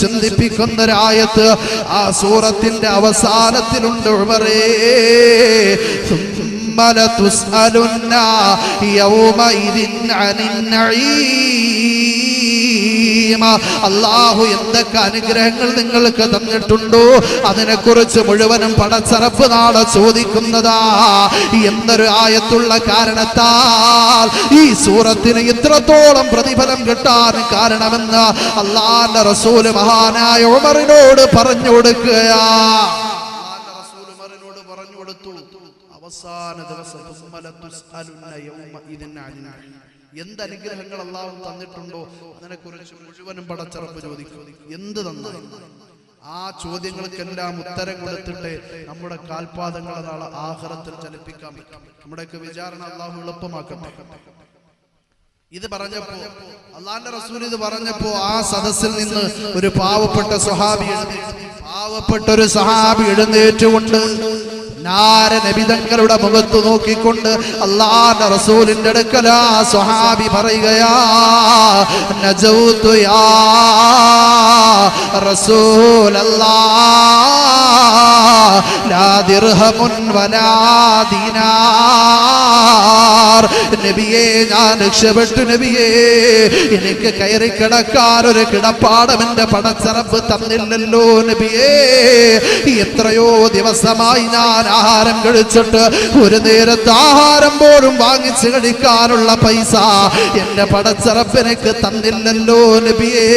ചിന്തിപ്പിക്കുന്ന ഒരായത്ത് ആ സൂറത്തിന്റെ അവസാനത്തിലുണ്ട്. ഉമറേ ثم لتسألن يومئذ عن النعيم. അല്ലാഹു എന്തൊക്കെ അനുഗ്രഹങ്ങൾ നിങ്ങൾക്ക് തന്നിട്ടുണ്ടോ അതിനെക്കുറിച്ച് മുഴുവനും പടച്ചറപ്പ് നാളെ ചോദിക്കുന്നതാ. എന്നൊരു ആയത്തുള്ള കാരണത്താൽ ഈ സൂറത്തിന് ഇത്രത്തോളം പ്രതിഫലം കിട്ടാൻ കാരണമെന്ന് അല്ലാഹുവിന്റെ റസൂല് മഹാനായ ഉമറിനോട് പറഞ്ഞു കൊടുക്കുകയാ. അവസാന ദിവസം എന്ത് അനുഗ്രഹങ്ങൾ അല്ലാഹു തന്നിട്ടുണ്ടോ അതിനെക്കുറിച്ച് മുഴുവനും പടച്ചറപ്പ് ചോദിക്കും. എന്ത് തന്നു ആ ചോദ്യങ്ങൾക്കെല്ലാം ഉത്തരം കൊടുത്തിട്ട് നമ്മുടെ കാൽപാദങ്ങളെ നാളെ ആഖിറത്തിൽ ചലിപ്പിക്കാൻ പറ്റും. നമ്മുടെയൊക്കെ വിചാരണ അല്ലാഹു എളുപ്പമാക്കട്ടെ. ഇത് പറഞ്ഞപ്പോ അല്ലാഹുവിന്റെ റസൂൽ ഇത് പറഞ്ഞപ്പോ ആ സദസ്സിൽ നിന്ന് ഒരു പാവപ്പെട്ട സ്വഹാബി എഴുന്നേറ്റുകൊണ്ട് നബി തങ്ങളുടെ മുഖത്ത് നോക്കിക്കൊണ്ട് അല്ലാഹുവിന്റെ റസൂലിന്റെ അടുക്കൽ ആ സ്വഹാബി പറയുകയാ, നജൗതു യാ റസൂലല്ലാഹ് ലാ ദിർഹമുൻ വലാ ദീനാർ. നബിയേ ഞാൻ രക്ഷപ്പെട്ടു നബിയേ, എനിക്ക് കയറി കിടക്കാൻ ഒരു കിടപ്പാടം എന്റെ പടച്ചറപ്പ് തന്നില്ലല്ലോ നബിയേ. എത്രയോ ദിവസമായി ഞാൻ ആഹാരം കഴിച്ചിട്ട് ഒരു നേരത്തെ ആഹാരം പോലും വാങ്ങിച്ച് കഴിക്കാനുള്ള പൈസ എന്റെ പടച്ചറപ്പിനക്ക് തന്നില്ലല്ലോ നബിയേ.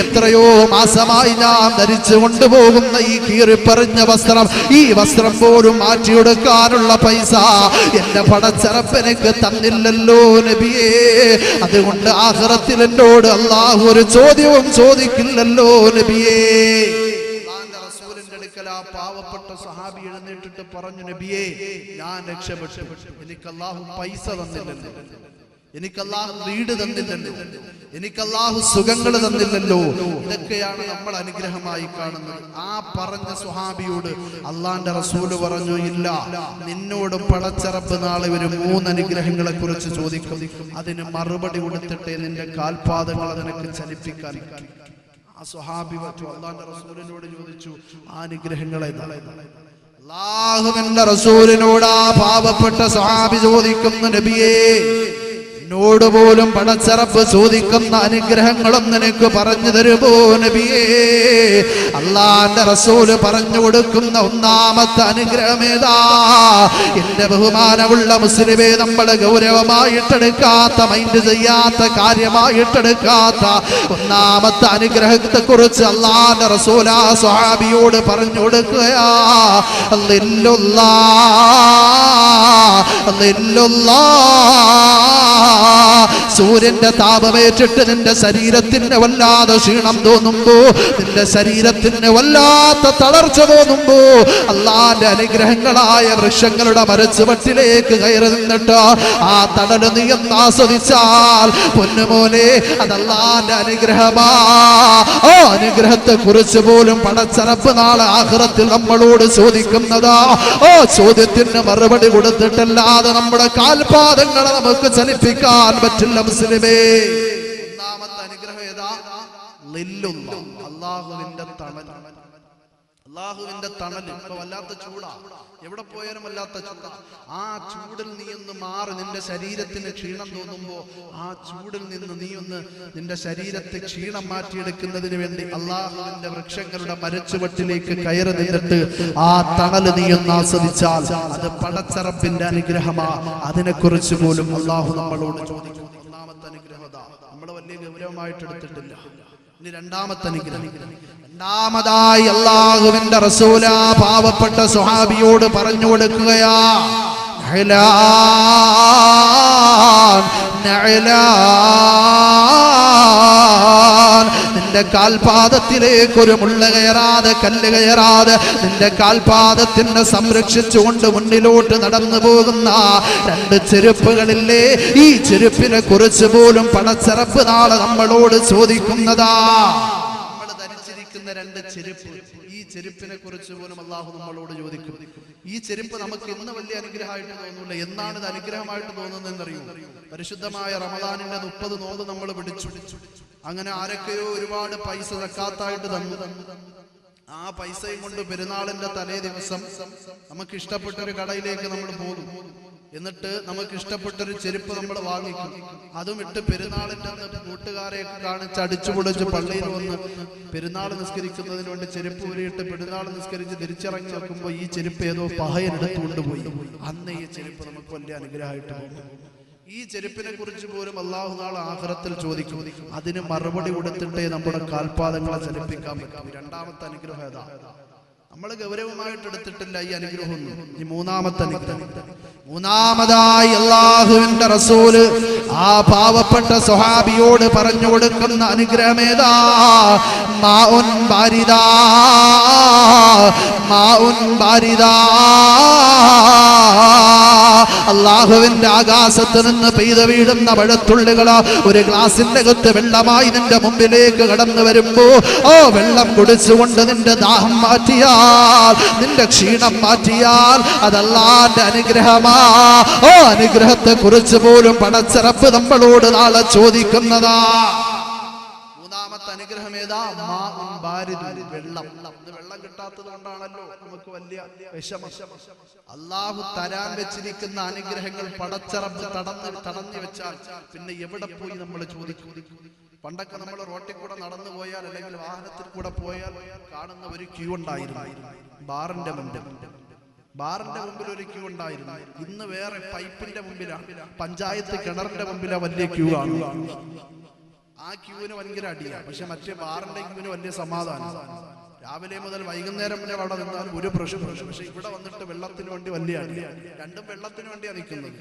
എത്രയോ മാസമായി ഞാൻ ധരിച്ചു കൊണ്ടുപോകുന്ന ഈ കീറിപ്പറിഞ്ഞ വസ്ത്രം, ഈ വസ്ത്രം പോലും മാറ്റിയെടുക്കാനുള്ള പൈസ എന്റെ പടച്ചറപ്പിനക്ക് തന്നില്ലല്ലോ നബിയേ. അതുകൊണ്ട് ആഖിറത്തിൽ എന്നോട് അല്ലാഹു ഒരു ചോദ്യവും ചോദിക്കില്ലല്ലോ നബിയേ. പാവപ്പെട്ട സഹാബി എഴുന്നേറ്റിട്ട് പറഞ്ഞു, നബിയേ ഞാൻ രക്ഷപ്പെട്ടു, എനിക്ക് അല്ലാഹു പൈസ തന്നില്ലല്ലോ, എനിക്ക് അല്ലാഹു വീട് തന്നില്ലല്ലോ, എനിക്ക് അല്ലാഹു സുഖങ്ങൾ തന്നില്ലല്ലോ. ഇതൊക്കെയാണ് നമ്മൾ അനുഗ്രഹമായി കാണുന്നത്. ആ പറഞ്ഞ സ്വഹാബിയോട് അല്ലാഹുവിന്റെ റസൂല് പറഞ്ഞു, ഇല്ല, നിന്നോട് പടച്ചറപ്പ് നാളെ ഒരു 3 അനുഗ്രഹങ്ങളെ കുറിച്ച് ചോദിക്കും. അതിന് മറുപടി കൊടുത്തിട്ടേ നിന്റെ കാൽപാദങ്ങൾ അതിനൊക്കെ ചലിപ്പിക്കാൻ. ആ സ്വഹാബി അല്ലാഹുവിന്റെ റസൂലിനോട് ചോദിച്ചു, ആ അനുഗ്രഹങ്ങളെ അല്ലാഹുവിന്റെ റസൂലിനോട് ആ പാവപ്പെട്ട സ്വഹാബി ചോദിക്കുന്നു, നബിയേ എന്നോട് പോലും പടച്ചറപ്പ് ചോദിക്കുന്ന അനുഗ്രഹങ്ങളും നിനക്ക് പറഞ്ഞു തരുമോ നബിയേ? അല്ലാഹുവിന്റെ റസൂല് പറഞ്ഞു കൊടുക്കുന്ന ഒന്നാമത്തെ അനുഗ്രഹം ഏതാ? എന്റെ ബഹുമാനമുള്ള മുസ്ലിമേ, നമ്മൾ ഗൗരവമായിട്ടെടുക്കാത്ത, മൈൻഡ് ചെയ്യാത്ത, കാര്യമായിട്ടെടുക്കാത്ത ഒന്നാമത്തെ അനുഗ്രഹത്തെ കുറിച്ച് അല്ലാഹുവിന്റെ റസൂൽ ആ സ്വഹാബിയോട് പറഞ്ഞു കൊടുക്കുകയാ. സൂര്യന്റെ താപമേറ്റിട്ട് നിന്റെ ശരീരത്തിന് വല്ലാതെ ക്ഷീണം തോന്നുമ്പോ, നിന്റെ ശരീരത്തിന് വല്ലാത്ത തളർച്ച തോന്നുമ്പോ, അല്ലാഹുവിന്റെ അനുഗ്രഹങ്ങളായ വൃക്ഷങ്ങളുടെ മരച്ചുവട്ടിലേക്ക് കയറി നിന്നിട്ട് ആ തണല് നീ എന്ന് ആസ്വദിച്ചാൽ പൊന്നുമോനെ, അത് അല്ലാഹുവിന്റെ അനുഗ്രഹമാ. ആ അനുഗ്രഹത്തെ കുറിച്ച് പോലും പടച്ചറപ്പ് നാളെ ആഖിറത്തിൽ നമ്മളോട് ചോദിക്കുന്നതാ. ഓ ചോദ്യത്തിന് മറുപടി കൊടുത്തിട്ടല്ലാതെ നമ്മുടെ കാൽപാദങ്ങളെ നമുക്ക് ചലിപ്പിക്കാൻ പറ്റില്ല മുസ്ലിമേ. ഒന്നാമത്തെ അനുഗ്രഹം ഏതാ? അല്ലാഹുവിന്റെ തണൽ. അല്ലാഹുവിന്റെ തണൽ. ഇപ്പൊ വല്ലാത്ത ചൂടാ, എവിടെ പോയാലും വല്ലാത്ത ചൂടാ. ആ ചൂടിൽ നീ ഒന്ന് മാറി, നിന്റെ ശരീരത്തിന് ക്ഷീണം തോന്നുമ്പോ ആ ചൂടിൽ നിന്ന് നീ ഒന്ന് നിന്റെ ശരീരത്തെ ക്ഷീണം മാറ്റിയെടുക്കുന്നതിന് വേണ്ടി അല്ലാഹുവിന്റെ വൃക്ഷങ്ങളുടെ മരച്ചുവട്ടിലേക്ക് കയറി നിന്നിട്ട് ആ തണല് നീ ഒന്ന് ആസ്വദിച്ചാൽ അത് പടച്ചറപ്പിന്റെ അനുഗ്രഹമാ. അതിനെക്കുറിച്ച് പോലും അല്ലാഹു നമ്മളോട് ചോദിക്കും. ഒന്നാമത്തെ അനുഗ്രഹത നമ്മൾ വലിയ ഗൗരവമായിട്ട് എടുത്തിട്ടില്ല. ഇനി രണ്ടാമത്തെ അനുഗ്രഹം. രണ്ടാമതായി അല്ലാഹുവിന്റെ റസൂല പാവപ്പെട്ട സ്വഹാബിയോട് പറഞ്ഞു കൊടുക്കുകയാ, നിന്റെ കാൽപാദത്തിലേക്ക് ഒരു മുള്ള കയറാതെ, കല്ല് കയറാതെ, നിന്റെ കാൽപാദത്തിനെ സംരക്ഷിച്ചുകൊണ്ട് മുന്നിലോട്ട് നടന്നു പോകുന്ന 2 ചെരുപ്പുകളില്ലേ, ഈ ചെരുപ്പിനെ കുറിച്ച് പോലും പടച്ചറപ്പ് നാളെ നമ്മളോട് ചോദിക്കുന്നതാ. നമ്മൾ ധരിച്ചിരിക്കുന്ന 2 ചെരുപ്പ്, ഈ ചെരുപ്പിനെ കുറിച്ച് പോലും അല്ലാഹു നമ്മളോട് ചോദിക്കും. ഈ ചെരുപ്പ് നമുക്ക് ഇന്ന് വലിയ അനുഗ്രഹമായിട്ട് തോന്നില്ല. എന്നാണ് ഇത് അനുഗ്രഹമായിട്ട് തോന്നുന്നതെന്നറിയൂ? പരിശുദ്ധമായ റമദാനിന്റെ 30 നോമ്പ് നമ്മൾ പിടിച്ചു. അങ്ങനെ ആരൊക്കെയോ ഒരുപാട് പൈസ സക്കാത്തായിട്ട് തന്നു. ആ പൈസയും കൊണ്ട് പെരുന്നാളിന്റെ തലേ ദിവസം നമുക്ക് ഇഷ്ടപ്പെട്ടൊരു കടയിലേക്ക് നമ്മൾ പോകും. എന്നിട്ട് നമുക്ക് ഇഷ്ടപ്പെട്ടൊരു ചെരുപ്പ് നമ്മൾ വാങ്ങിക്കും. അതും ഇട്ട് പെരുന്നാളിന്റെ അന്ന് കൂട്ടുകാരെ കാണിച്ച് അടിച്ചു പൊളിച്ച് പള്ളിയിൽ വന്ന് പെരുന്നാൾ നിസ്കരിക്കുന്നതിന് വേണ്ടി ചെരുപ്പ് ഊരിയിട്ട് പെരുന്നാൾ നിസ്കരിച്ച് തിരിച്ചിറങ്ങി നോക്കുമ്പോൾ ഈ ചെരുപ്പ് ഏതോ പഹയനെടുത്ത് കൊണ്ടുപോയി. അന്ന് ഈ ചെരുപ്പ് നമുക്ക് വലിയ അനുഗ്രഹമായിട്ട് പോകും. ഈ ചെരുപ്പിനെ കുറിച്ച് പോലും അല്ലാഹു നാളെ ആഖിറത്തിൽ ചോദിക്കും. അതിന് മറുപടി കൊടുത്തിട്ടേ നമ്മുടെ കാൽപാദങ്ങളെ ചലിപ്പിക്കാൻ പറ്റും. രണ്ടാമത്തെ അനുഗ്രഹം ഏതാ? നമ്മൾ ഗൗരവമായിട്ട് എടുത്തിട്ടില്ല ഈ അനുഗ്രഹം. ഈ മൂന്നാമത്തെ അനുഗ്രഹം, മൂന്നാമതായി അല്ലാഹുവിന്റെ റസൂല് ആ പാവപ്പെട്ട സ്വഹാബിയോട് പറഞ്ഞു കൊടുക്കുന്ന അനുഗ്രഹമേതാ? മാഉൻ ബാരിദാ, മാഉൻ ബാരിദാ. അല്ലാഹുവിന്റെ ആകാശത്ത് നിന്ന് പെയ്തു വീഴുന്ന മഴത്തുള്ളികളാ ഒരു ഗ്ലാസിന്റെ അകത്ത് വെള്ളമായി നിന്റെ മുമ്പിലേക്ക് കടന്നു വരുമ്പോ വെള്ളം കുടിച്ചുകൊണ്ട് നിന്റെ ദാഹം മാറ്റിയാൽ, നിന്റെ ക്ഷീണം മാറ്റിയാൽ അതല്ലാന്റെ അനുഗ്രഹമാ. അനുഗ്രഹത്തെ കുറിച്ച് പോലും പടച്ചിറപ്പ് നമ്മളോട് നാളെ ചോദിക്കുന്നതാ. മൂന്നാമത്തെ അനുഗ്രഹം ഏതാ? വെള്ളം. വെള്ളം കിട്ടാത്തത് കൊണ്ടാണല്ലോ നമുക്ക് വലിയ വിഷമം. അല്ലാഹു തരാൻ വെച്ചിരിക്കുന്ന അനുഗ്രഹങ്ങൾ പടച്ചിറപ്പ് തടഞ്ഞു വെച്ചാൽ പിന്നെ എവിടെ പോയി നമ്മൾ ചോദിക്കും? പണ്ടൊക്കെ നമ്മൾ റോട്ടിൽ കൂടെ നടന്നു പോയാൽ അല്ലെങ്കിൽ വാഹനത്തിൽ കൂടെ പോയാൽ കാണുന്ന ഒരു ക്യൂ ഉണ്ടായിരുന്നു. ബാറിന്റെ മുമ്പിൽ ഒരു ക്യൂ ഉണ്ടായിരുന്നു. ഇന്ന് വേറെ പൈപ്പിന്റെ മുമ്പിലാണ്, പഞ്ചായത്ത് കിണറിന്റെ മുമ്പിലാണ് വലിയ ക്യൂ ആണ്. ആ ക്യൂവിന് ഭയങ്കര അടിയാണ്. പക്ഷെ മറ്റേ ബാറിന്റെ ക്യൂവിന് വലിയ സമാധാനം. രാവിലെ മുതൽ വൈകുന്നേരം വരെ അവിടെ നിന്നാൽ ഒരു പ്രശ്നം. പക്ഷെ ഇവിടെ വന്നിട്ട് വെള്ളത്തിന് വേണ്ടി വലിയ അടിയാണ്. രണ്ടും വെള്ളത്തിന് വേണ്ടിയാണ് നിൽക്കുന്നത്.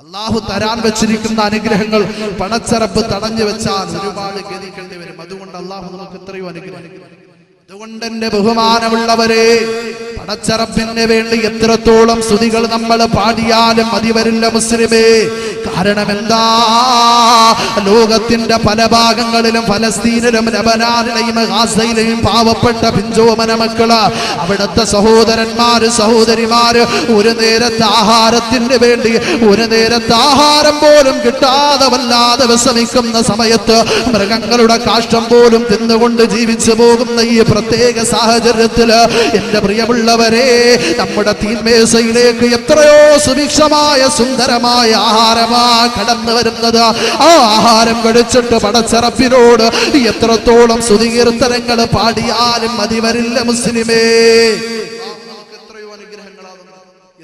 അല്ലാഹു തരാൻ വെച്ചിരിക്കുന്ന അനുഗ്രഹങ്ങൾ പണച്ചറപ്പ് തടഞ്ഞു വെച്ചാൽ ഒരുപാട് ഗതിക്കേണ്ടി വരും. അതുകൊണ്ട് അല്ലാഹു നമുക്ക് എത്രയോ അനുഗ്രഹം. അതുകൊണ്ട് എന്റെ ബഹുമാനമുള്ളവരെ, പടച്ചറപ്പിന് വേണ്ടി എത്രത്തോളം സ്തുതികൾ നമ്മൾ പാടിയാലും മതി വരില്ല മുസ്ലിമേ. കാരണം എന്താ? ലോകത്തിന്റെ പല ഭാഗങ്ങളിലും ഫലസ്തീനിലും ലബനാനിലെയും ഗാസയിലെയും പാവപ്പെട്ട പിഞ്ചോമന മക്കള്, അവിടുത്തെ സഹോദരന്മാര് സഹോദരിമാര് ഒരു നേരത്തെ ആഹാരത്തിന് വേണ്ടി ഒരു നേരത്തെ ആഹാരം പോലും കിട്ടാതെ വല്ലാതെ വിഷമിക്കുന്ന സമയത്ത് മൃഗങ്ങളുടെ കാഷ്ടം പോലും തിന്നുകൊണ്ട് ജീവിച്ചു പോകുന്ന ഈ പ്രത്യേക സാഹചര്യത്തില് എന്റെ പ്രിയമുള്ളവരെ, നമ്മുടെ തീന്മേശയിലേക്ക് എത്രയോ സുഭിക്ഷമായ സുന്ദരമായ ആഹാരമാ കടന്നു വരുന്നത്. ആ ആഹാരം കഴിച്ചിട്ട് പടച്ചിറപ്പിനോട് എത്രത്തോളം സ്തുതികീർത്തനങ്ങൾ പാടിയാലും മതി വരില്ല മുസ്ലിമേ.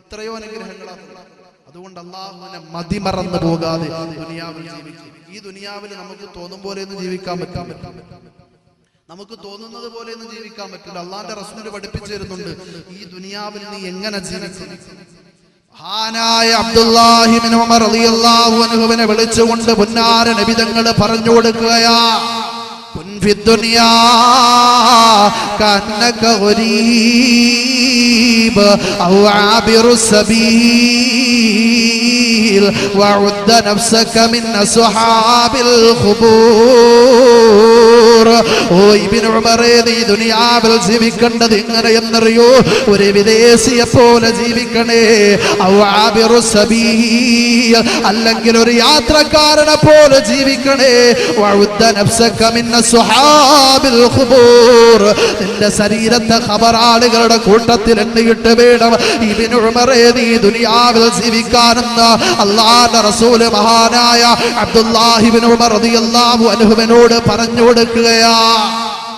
എത്രയോ അനുഗ്രഹങ്ങളാണ്. അതുകൊണ്ട് അല്ലാഹുവിനെ മതിമറന്നു പോകാതെ ദുനിയാവിൽ ജീവിക്കും. ഈ ദുനിയാവിൽ നമുക്ക് തോന്നും പോലെ ഒന്നും ജീവിക്കാൻ പറ്റാൻ പറ്റും. നമുക്ക് തോന്നുന്നത് പോലെ ഒന്നും ജീവിക്കാൻ പറ്റില്ല. അള്ളാന്റെ റസൂല് പഠിപ്പിച്ചു തരുന്നുണ്ട് ഈ ദുനിയാവിൽ നീ എങ്ങനെ ജീവിക്കും. മഹാനായ അബ്ദുല്ലാഹി ഇബ്നു ഉമർ റളിയല്ലാഹു അൻഹുവിനെ വിളിച്ചുകൊണ്ട് പുന്നാര നബി തങ്ങൾ പറഞ്ഞു കൊടുക്കുകയാ, കുൻ ഫിദ്ദുനിയാ കന്നക ഗരീബ് ഔ ആബിറു സബീൽ വഉദ്ദ നഫ്സക മിൻ അസ്ഹാബിൽ ഖുബൂർ. ഓ ഇബ്നു ഉമറേ, നീ ദുനിയാവിൽ ജീവിക്കേണ്ടത് എങ്ങനെയെന്നറിയോ? ഒരു വിദേശിയെ പോലെ ജീവിക്കണേ. ഔ ആബിറു സബീൽ, അല്ലെങ്കിൽ ഒരു യാത്രക്കാരനെ പോലെ ജീവിക്കണേ. വഉദ്ദ നഫ്സക മിൻ അസ്ഹാബിൽ ഖുബൂർ, നിന്റെ ശരീരത്തെ ഖബറാളുകളുടെ കൂട്ടത്തിൽ എണ്ണിയിട്ട് വേണം ഇബ്നു ഉമറേ നീ ദുനിയാവിൽ ജീവിക്കാനെന്ന് അല്ലാഹുവിന്റെ റസൂൽ മഹാനായ അബ്ദുല്ലാഹി ഇബ്നു ഉമർ റളിയല്ലാഹു അൻഹുവിനോട് പറഞ്ഞു കൊടുക്കുകയാ.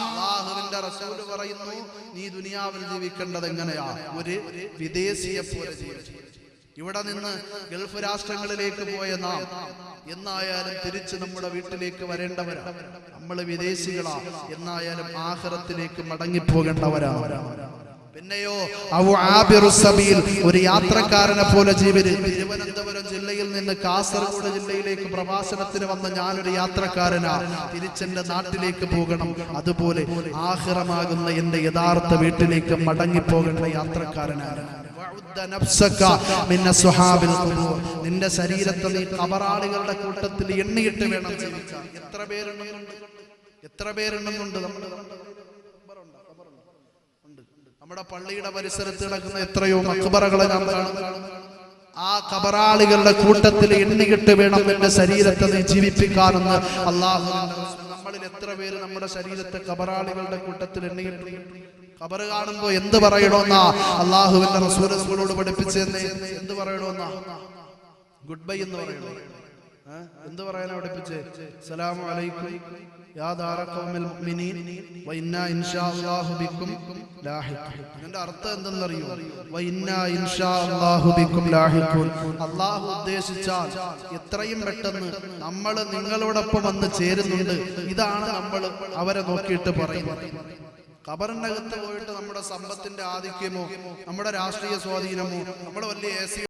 അല്ലാഹുവിന്റെ റസൂൽ പറയുന്നു നീ ദുനിയാവിൽ ജീവിക്കേണ്ടത് എങ്ങനെയാ? ഒരു വിദേശിയെ പോലെ ജീവിക്കണം. ഇവിടെ നിന്ന് ഗൾഫ് രാഷ്ട്രങ്ങളിലേക്ക് പോയ നാം എന്നായാലും തിരിച്ച് നമ്മുടെ വീട്ടിലേക്ക് വരേണ്ടവരാണ്. നമ്മൾ വിദേശികളാ എന്നായാലും ആഖിറത്തിലേക്ക് മടങ്ങിപ്പോകേണ്ടവരാണ്. പിന്നെയോ ഒരു യാത്രക്കാരനെ പോലെ ജീവിതം. തിരുവനന്തപുരം ജില്ലയിൽ നിന്ന് കാസർഗോഡ് ജില്ലയിലേക്ക് പ്രവാസനത്തിന് വന്ന ഞാനൊരു യാത്രക്കാരനാ, തിരിച്ചെന്റെ നാട്ടിലേക്ക് പോകണം. അതുപോലെ ആഖിറമാകുന്ന എന്റെ യഥാർത്ഥ വീട്ടിലേക്ക് മടങ്ങിപ്പോകേണ്ട യാത്രക്കാരനാണ്. നിന്റെ ശരീരത്തെ നീ ഖബറാളികളുടെ കൂട്ടത്തിൽ എണ്ണിയിട്ട് വേണം ജീവിക്കാൻ. എത്ര പേരെണ്ണുന്നുണ്ട് നമ്മുടെ പള്ളിയുടെ പരിസരത്ത് കിടക്കുന്ന എത്രയോ മഖ്ബറകളെ നാം കാണുന്നു. ആ കബറാളികളുടെ കൂട്ടത്തിൽ എണ്ണിയിട്ട് വേണം നിന്റെ ശരീരത്തെ നീ ജീവിപ്പിക്കാനെന്ന് അള്ളാഹു. നമ്മളിൽ എത്ര പേര് നമ്മുടെ ശരീരത്തെ കബറാളികളുടെ കൂട്ടത്തിൽ എണ്ണിയിട്ട്? ഖബർ കാണുമ്പോ എന്ത് പറയണമെന്നാ അള്ളാഹുവിന്റെ റസൂൽ നമ്മളോട് പഠിപ്പിച്ചെന്ന്? എന്ത് പറയണമെന്നാ? ഗുഡ് ബൈ എന്ന് പറയണോ? എന്ത് പറയാനാ പഠിപ്പിച്ചേ? സലാമു അലൈക്കും യാ ദാറ ഖൗമിൽ മുഅ്മിനീൻ വ ഇന്നാ ഇൻഷാ അല്ലാഹു ബിക്കും ലാഹിഖൂൻ. ഇതിന്റെ അർത്ഥം എന്തെന്നറിയോ? വ ഇന്നാ ഇൻഷാ അല്ലാഹു ബിക്കും ലാഹിഖൂൻ. അല്ലാഹു ഉദ്ദേശിച്ചാൽ എത്രയും പെട്ടെന്ന് നമ്മൾ നിങ്ങളോടൊപ്പം വന്ന് ചേരുന്നുണ്ട്. ഇതാണ് നമ്മൾ അവരെ നോക്കിയിട്ട് പറയുന്നത്. ഖബറിനകത്ത് പോയിട്ട് നമ്മുടെ സമ്പത്തിന്റെ ആധിക്യമോ നമ്മുടെ രാഷ്ട്രീയ സ്വാധീനമോ നമ്മുടെ വലിയ